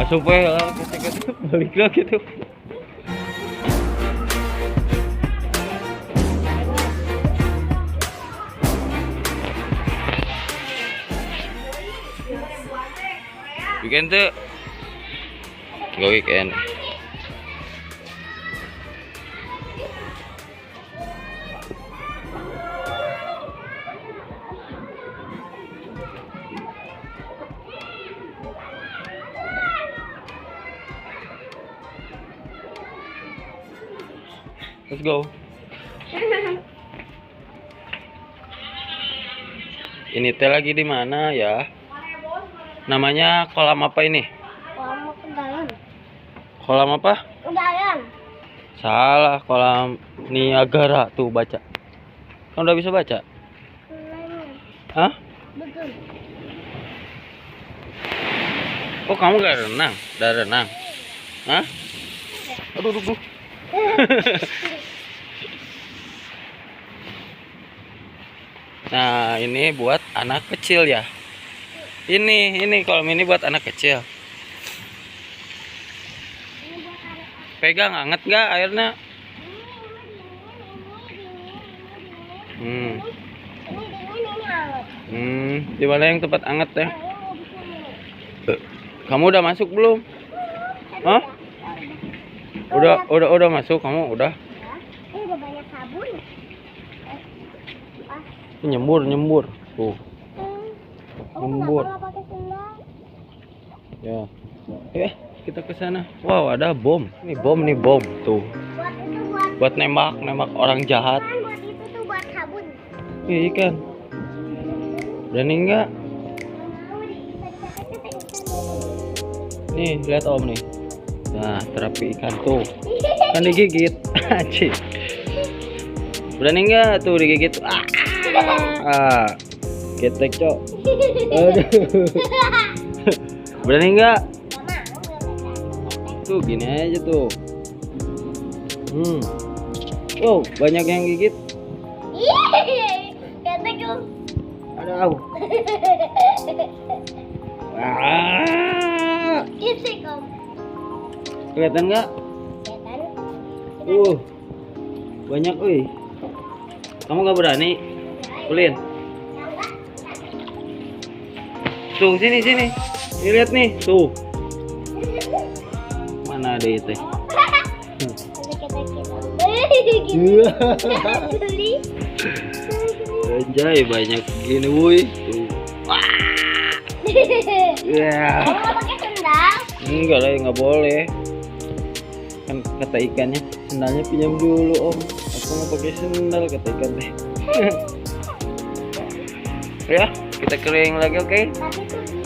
supaya ketika balik lagi tuh. Weekend tuh nggak weekend. Let's go. Ini teh lagi di mana ya? Namanya kolam apa ini? Kolam Undayan. Kolam apa? Undayan. Salah, kolam Niagara tuh baca. Kamu udah bisa baca? Hah? Betul. Oh, kamu gak renang? Udah renang? Hah? Aduh. Nah, ini buat anak kecil ya. Ini kolam ini buat anak kecil. Pegang, anget gak airnya? Di mana yang tempat anget ya? Kamu udah masuk belum? Hah? Udah masuk kamu udah? Ini udah banyak sabun. Nyembur tuh. Nyembur. Ya. Kita ke sana. Wow, ada bom. Ini bom tuh. Buat nembak orang jahat. Buat itu tuh buat sabun. Iya kan. Berani enggak? Nih, lihat Om nih. Nah, terapi ikan tuh. Kan digigit. Acik. Berani enggak tuh digigit? Getek, Cok. Aduh. Berani enggak? Tuh gini aja tuh. Oh, banyak yang gigit. Getek tuh. Aduh. Getek Om. Kelihatan nggak? Kelihatan. Banyak, Kamu nggak berani? Ulin. Tuh, sini. Nih, lihat nih, tuh. Mana ada itu? Anjay, banyak gini, wuih. Tuh. Ya. Kamu mau pakai sendal? Enggak lah, nggak boleh. Kan kata ikannya, sendalnya pinjam dulu Om. Aku mau pakai sendal, kata ikan deh. Ya, kita kering lagi, oke? Tapi tuh gini.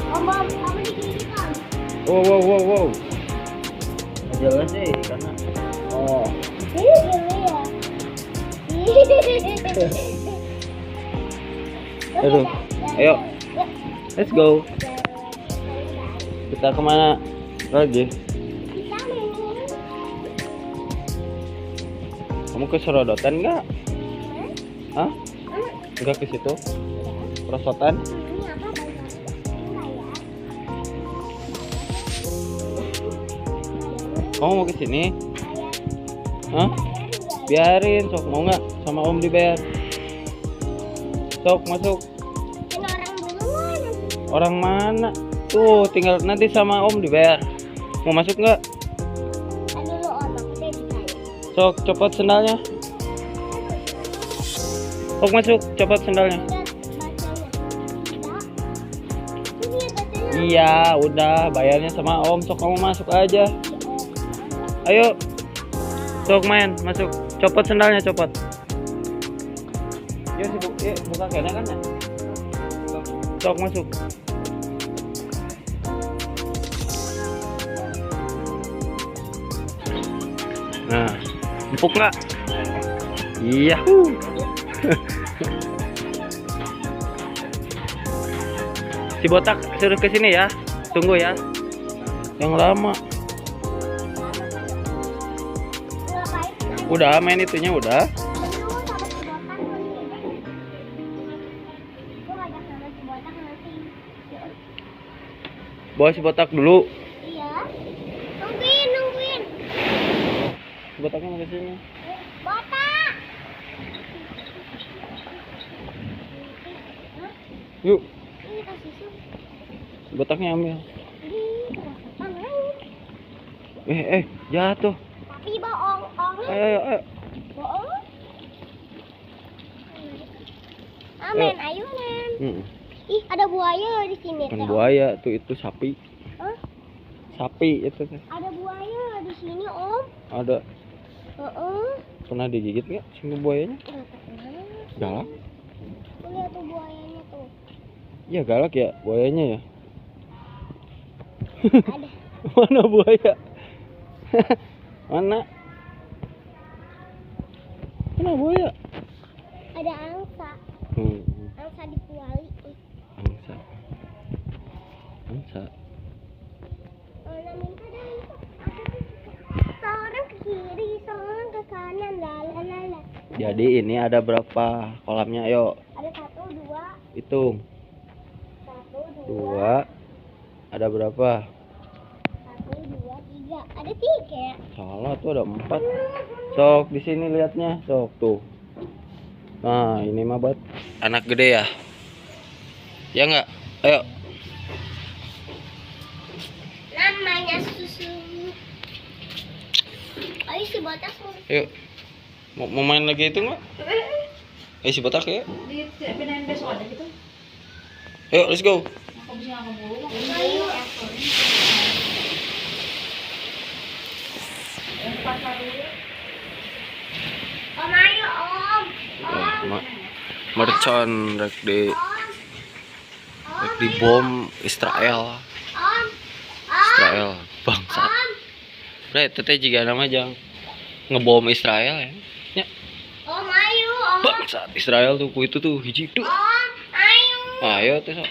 Om, kamu digigit Om. Wow. Jelas sih karena Ini gini ya. Aduh, ayo, let's go. Kita kemana lagi? Kamu ke Sorodotan nggak? Hah? Nggak ke situ? Perosotan? Kamu mau ke sini? Hah? Biarin, sok mau nggak sama Om dibayar? Sok masuk. Orang mana? Tuh, tinggal nanti sama Om dibayar. Mau masuk nggak? Aduh lo om, aku udah ditanya. Sok, copot sendalnya. Sok masuk, copot sendalnya. Lihat bacanya. Udah. Ini lihat bacanya. Iya, udah bayarnya sama Om. Sok kamu masuk aja. Si om. Ayo. Sok main, masuk. Copot sendalnya, copot. Yuk, buka kena kan ya? Sok masuk. Nah, empuk nggak? Iya. Si botak suruh ke sini ya. Tunggu ya. Yang lama. Ngapain? Udah main itunya udah. Aduh, sama si botak nanti. Gue ngajak sama si botak nanti. Bawa si botak dulu. Iya. Nungguin. Si botaknya mau ke sini. Botak. Hah? Yuk, Ini kasih susu. si botaknya ambil. Ini kebangetan aja. Jatuh. Tapi bohong. Ayo. Bohong. Amen, ayo men. Ih, ada buaya di sini. Kan Teh. buaya tuh, itu sapi. Hah? Sapi itu teh. Ada buaya di sini, Om. Ada. Heeh. Pernah digigit nggak sama buayanya? Enggak pernah. Galak? Tuh lihat tuh buayanya tuh. Iya galak ya buayanya ya. Ada. Mana buaya? Mana? Mana buaya? Ada angsa. Angsa di kuali. Angsa. Mana minta dari itu? Seorang ke kiri, seorang ke kanan. Lalalala. Jadi ini ada berapa kolamnya? Ayo Ada 1, 2, hitung. 1, 2, 2. Ada berapa? 1, 2, 3. Ada 3. Salah tuh, ada 4. Sok di sini lihatnya, sok tuh. Nah, ini mah buat anak gede ya. Ya enggak? Ayo. Namanya susu. Ayo si botak mau. Yuk. Mau main lagi itu enggak? Si botak ya. Dipindahin besok aja gitu. Ayo, let's go. Aku bisa ngomong. Ayo. Om ayo om. Om. Mercon rek di bom Israel. Om. Israel bangsat. Om. Bre, teteh juga nama jang ngebom Israel ya. Ya, Om ayo om. bangsat Israel tuh ku itu tuh hiji tuh. Om ayo. Ayo tuh. Sok.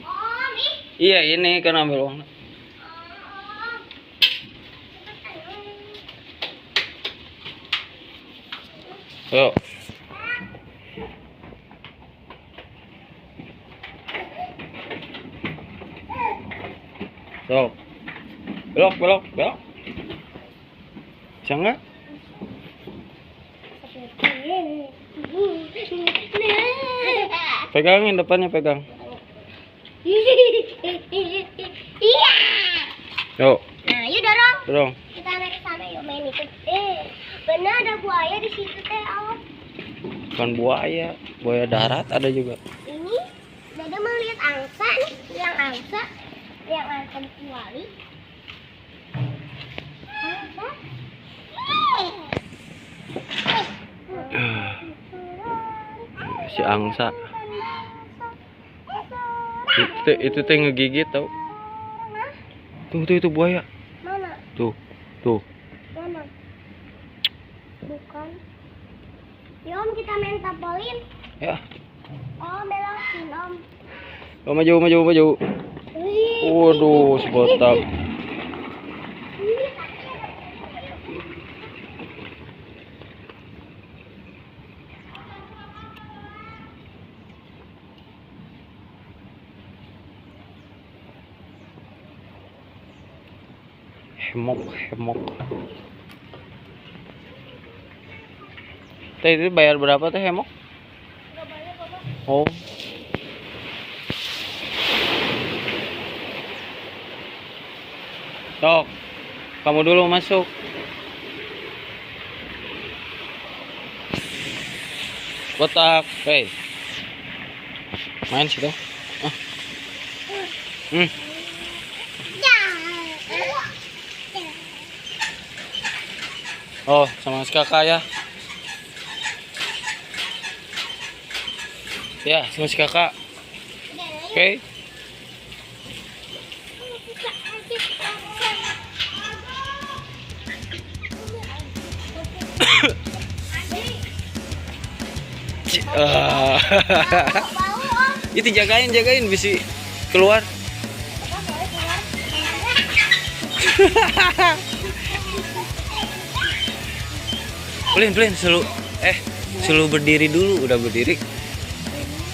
Om ih. Iya, ini kan ambil uang. Om. Ayo. Sok. Belok. Bisa nggak? Pegangin depannya, pegang. Iya. Yuk, Nah, yuk dorong. dorong. Kita naik ke sana yuk main itu. Benar ada buaya di situ teh, Om. Bukan buaya, buaya darat ada juga. Ini Dada mau lihat angsa nih, yang angsa di kuali. Angsa. Si angsa. Itu teh ngegigit tau. Tuh buaya. Mana? Tuh. Mana? Bukan. Ya Om, kita main trampolin. Ya. Om, belokin Om. Oh, maju. Waduh, si botak. Hemok. Teh itu bayar berapa teh hemok? Nggak banyak Papa. Oh. Sok. Kamu dulu masuk. Botak. Hei. Main situ. Ah. Hmm. Ya. Oh, sama si kakak ya. Ya, sama si kakak. Oke. Ah. Bau Om. Itu jagain bisa keluar. Papa boleh keluar. Pelin selalu berdiri dulu, udah berdiri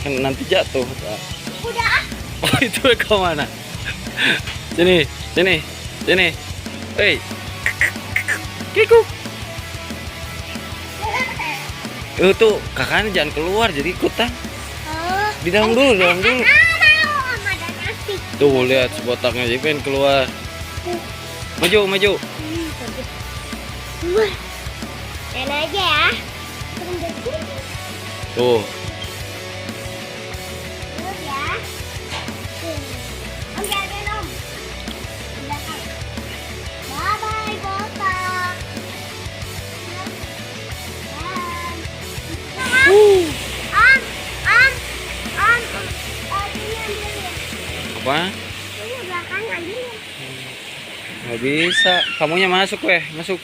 kan nanti jatuh. Udah. Oh itu ke mana? Sini. Hei. Kikuk. Tuh kakaknya jangan keluar jadi ikutan. Oh. Di dalam dulu. Mau Om ada nasi. Tuh lihat botaknya jadi pengen keluar. Maju. Wah. Enak aja ya. Tuh. Terus ya. Om jalan Om. Di belakang. Bye bye botak. Om. Apa? Ini belakang ambil. Nggak bisa. Kamunya masuk masuk.